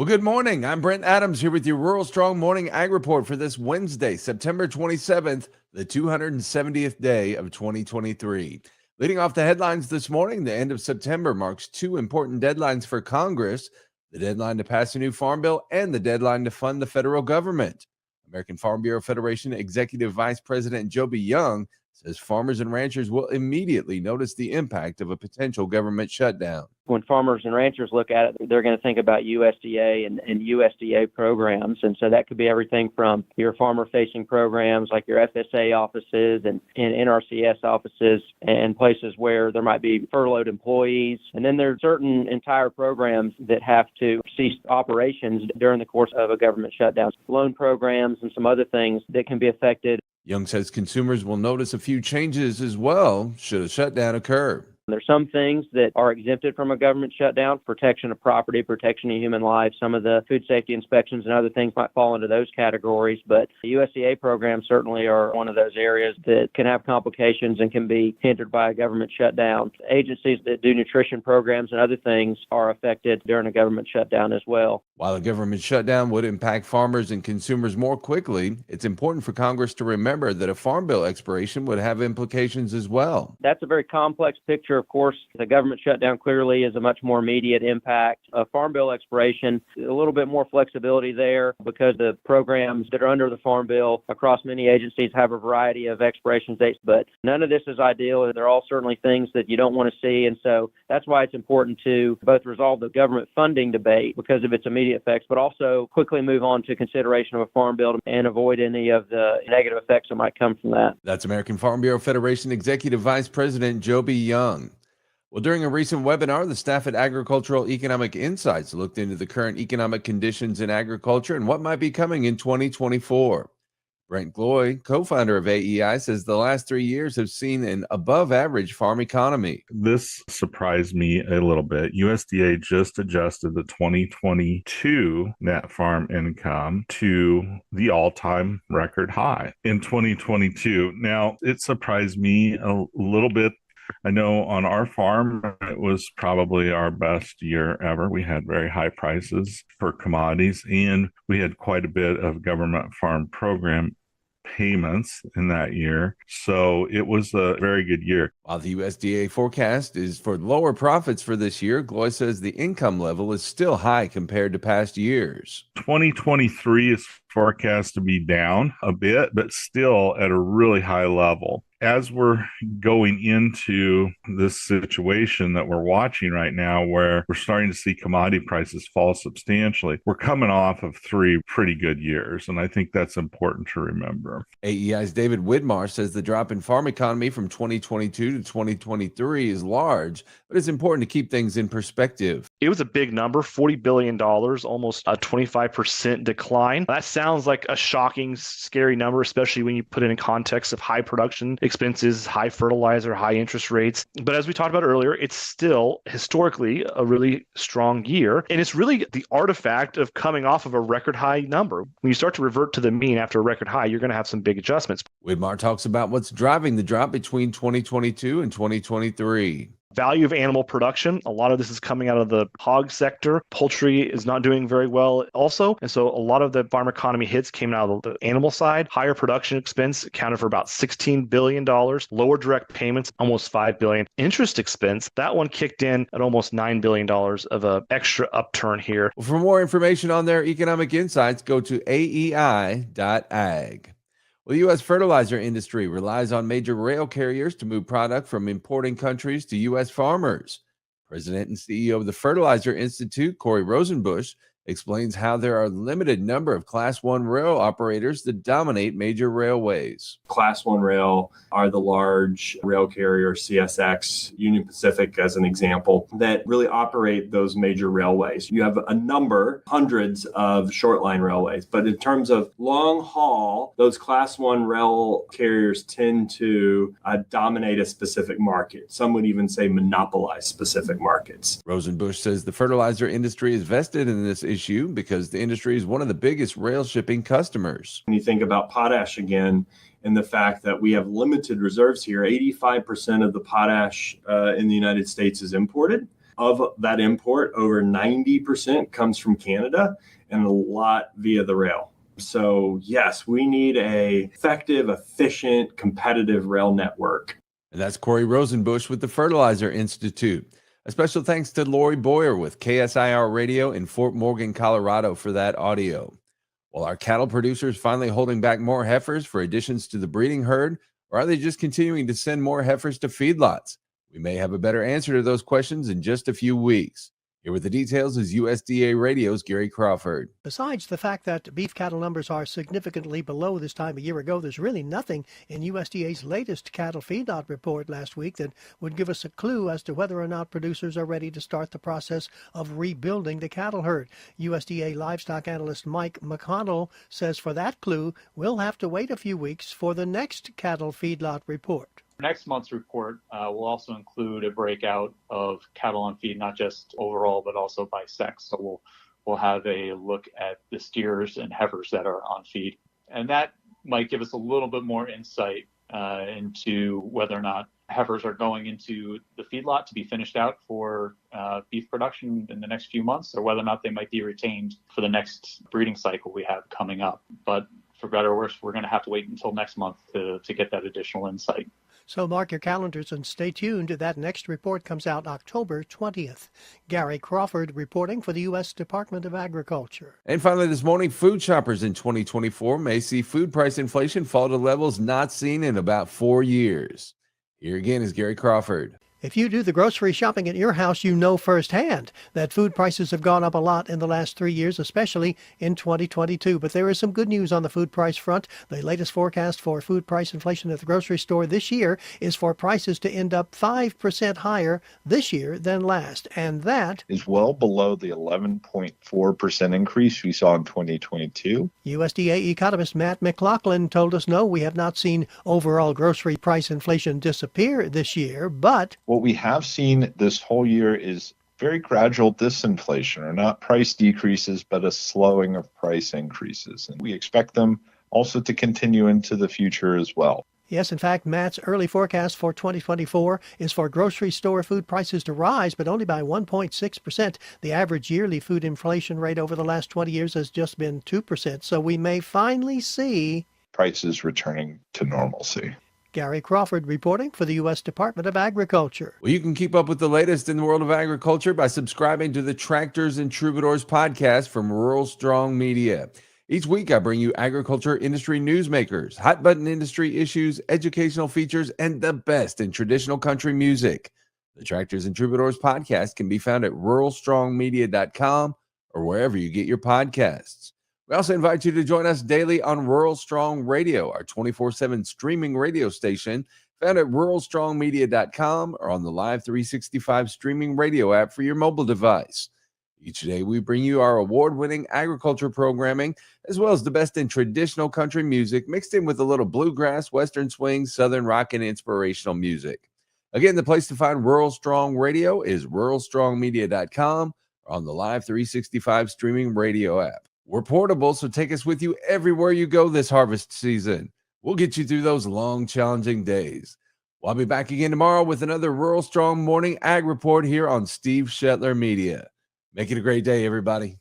Well, good morning. I'm Brent Adams here with your Rural Strong Morning Ag Report for this Wednesday, September 27th, the 270th day of 2023. Leading off the headlines this morning, the end of September marks two important deadlines for Congress: the deadline to pass a new farm bill and the deadline to fund the federal government. American Farm Bureau Federation Executive Vice President Joby Young says farmers and ranchers will immediately notice the impact of a potential government shutdown. When farmers and ranchers look at it, they're going to think about USDA and USDA programs. And so that could be everything from your farmer-facing programs like your FSA offices and NRCS offices and places where there might be furloughed employees. And then there are certain entire programs that have to cease operations during the course of a government shutdown. Loan programs and some other things that can be affected. Young says consumers will notice a few changes as well should a shutdown occur. There's some things that are exempted from a government shutdown: protection of property, protection of human life. Some of the food safety inspections and other things might fall into those categories, but the USDA programs certainly are one of those areas that can have complications and can be hindered by a government shutdown. Agencies that do nutrition programs and other things are affected during a government shutdown as well. While a government shutdown would impact farmers and consumers more quickly, it's important for Congress to remember that a farm bill expiration would have implications as well. That's a very complex picture. Of course, the government shutdown clearly is a much more immediate impact. A farm bill expiration, a little bit more flexibility there because the programs that are under the farm bill across many agencies have a variety of expiration dates, but none of this is ideal. They're all certainly things that you don't want to see. And so that's why it's important to both resolve the government funding debate because of its immediate effects, but also quickly move on to consideration of a farm bill and avoid any of the negative effects that might come from that. That's American Farm Bureau Federation Executive Vice President Joby Young. Well, during a recent webinar, the staff at Agricultural Economic Insights looked into the current economic conditions in agriculture and what might be coming in 2024. Brent Gloy, co-founder of AEI, says the last 3 years have seen an above-average farm economy. This surprised me a little bit. USDA just adjusted the 2022 net farm income to the all-time record high in 2022. Now, it surprised me a little bit. I know on our farm, it was probably our best year ever. We had very high prices for commodities, and we had quite a bit of government farm program payments in that year. So it was a very good year. While the USDA forecast is for lower profits for this year, Gloy says the income level is still high compared to past years. 2023 is forecast to be down a bit, but still at a really high level. As we're going into this situation that we're watching right now, where we're starting to see commodity prices fall substantially, we're coming off of 3 pretty good years, and I think that's important to remember. AEI's David Widmar says the drop in farm economy from 2022 to 2023 is large, but it's important to keep things in perspective. It was a big number, $40 billion, almost a 25% decline. That sounds like a shocking, scary number, especially when you put it in context of high production expenses, high fertilizer, high interest rates. But as we talked about earlier, it's still historically a really strong year. And it's really the artifact of coming off of a record high number. When you start to revert to the mean after a record high, you're going to have some big adjustments. Widmar talks about what's driving the drop between 2022 and 2023. Value of animal production. A lot of this is coming out of the hog sector. Poultry is not doing very well also. And so a lot of the farm economy hits came out of the animal side. Higher production expense accounted for about $16 billion. Lower direct payments, almost $5 billion. Interest expense, that one kicked in at almost $9 billion of an extra upturn here. Well, for more information on their economic insights, go to aei.ag. Well, the U.S. fertilizer industry relies on major rail carriers to move product from importing countries to U.S. farmers. President and CEO of the Fertilizer Institute, Corey Rosenbusch, explains how there are a limited number of Class 1 rail operators that dominate major railways. Class 1 rail are the large rail carriers, CSX, Union Pacific as an example, that really operate those major railways. You have a number, hundreds of short line railways, but in terms of long haul, those Class 1 rail carriers tend to dominate a specific market. Some would even say monopolize specific markets. Rosenbusch says the fertilizer industry is vested in this issue because the industry is one of the biggest rail shipping customers. When you think about potash again, and the fact that we have limited reserves here, 85% of the potash in the United States is imported. Of that import, over 90% comes from Canada and a lot via the rail. So yes, we need a effective, efficient, competitive rail network. And that's Corey Rosenbush with the Fertilizer Institute. A special thanks to Lori Boyer with KSIR Radio in Fort Morgan, Colorado for that audio. Well, are cattle producers finally holding back more heifers for additions to the breeding herd, or are they just continuing to send more heifers to feedlots? We may have a better answer to those questions in just a few weeks. Here with the details is USDA Radio's Gary Crawford. Besides the fact that beef cattle numbers are significantly below this time a year ago, there's really nothing in USDA's latest cattle feedlot report last week that would give us a clue as to whether or not producers are ready to start the process of rebuilding the cattle herd. USDA livestock analyst Mike McConnell says for that clue, we'll have to wait a few weeks for the next cattle feedlot report. Next month's report will also include a breakout of cattle on feed, not just overall, but also by sex. So we'll have a look at the steers and heifers that are on feed. And that might give us a little bit more insight into whether or not heifers are going into the feedlot to be finished out for beef production in the next few months, or whether or not they might be retained for the next breeding cycle we have coming up. But for better or worse, we're going to have to wait until next month to get that additional insight. So mark your calendars and stay tuned. That next report comes out October 20th. Gary Crawford reporting for the U.S. Department of Agriculture. And finally this morning, food shoppers in 2024 may see food price inflation fall to levels not seen in about 4 years. Here again is Gary Crawford. If you do the grocery shopping at your house, you know firsthand that food prices have gone up a lot in the last 3 years, especially in 2022. But there is some good news on the food price front. The latest forecast for food price inflation at the grocery store this year is for prices to end up 5% higher this year than last. And that is well below the 11.4% increase we saw in 2022. USDA economist Matt McLaughlin told us, no, we have not seen overall grocery price inflation disappear this year, but what we have seen this whole year is very gradual disinflation, or not price decreases, but a slowing of price increases. And we expect them also to continue into the future as well. Yes, in fact, Matt's early forecast for 2024 is for grocery store food prices to rise, but only by 1.6%. The average yearly food inflation rate over the last 20 years has just been 2%. So we may finally see prices returning to normalcy. Gary Crawford reporting for the U.S. Department of Agriculture. Well, you can keep up with the latest in the world of agriculture by subscribing to the Tractors and Troubadours podcast from Rural Strong Media. Each week, I bring you agriculture industry newsmakers, hot-button industry issues, educational features, and the best in traditional country music. The Tractors and Troubadours podcast can be found at ruralstrongmedia.com or wherever you get your podcasts. We also invite you to join us daily on Rural Strong Radio, our 24/7 streaming radio station, found at ruralstrongmedia.com or on the Live 365 streaming radio app for your mobile device. Each day, we bring you our award-winning agriculture programming, as well as the best in traditional country music, mixed in with a little bluegrass, western swing, southern rock, and inspirational music. Again, the place to find Rural Strong Radio is ruralstrongmedia.com or on the Live 365 streaming radio app. We're portable, so take us with you everywhere you go this harvest season. We'll get you through those long, challenging days. Well, I'll be back again tomorrow with another Rural Strong Morning Ag Report here on Steve Shetler Media. Make it a great day, everybody.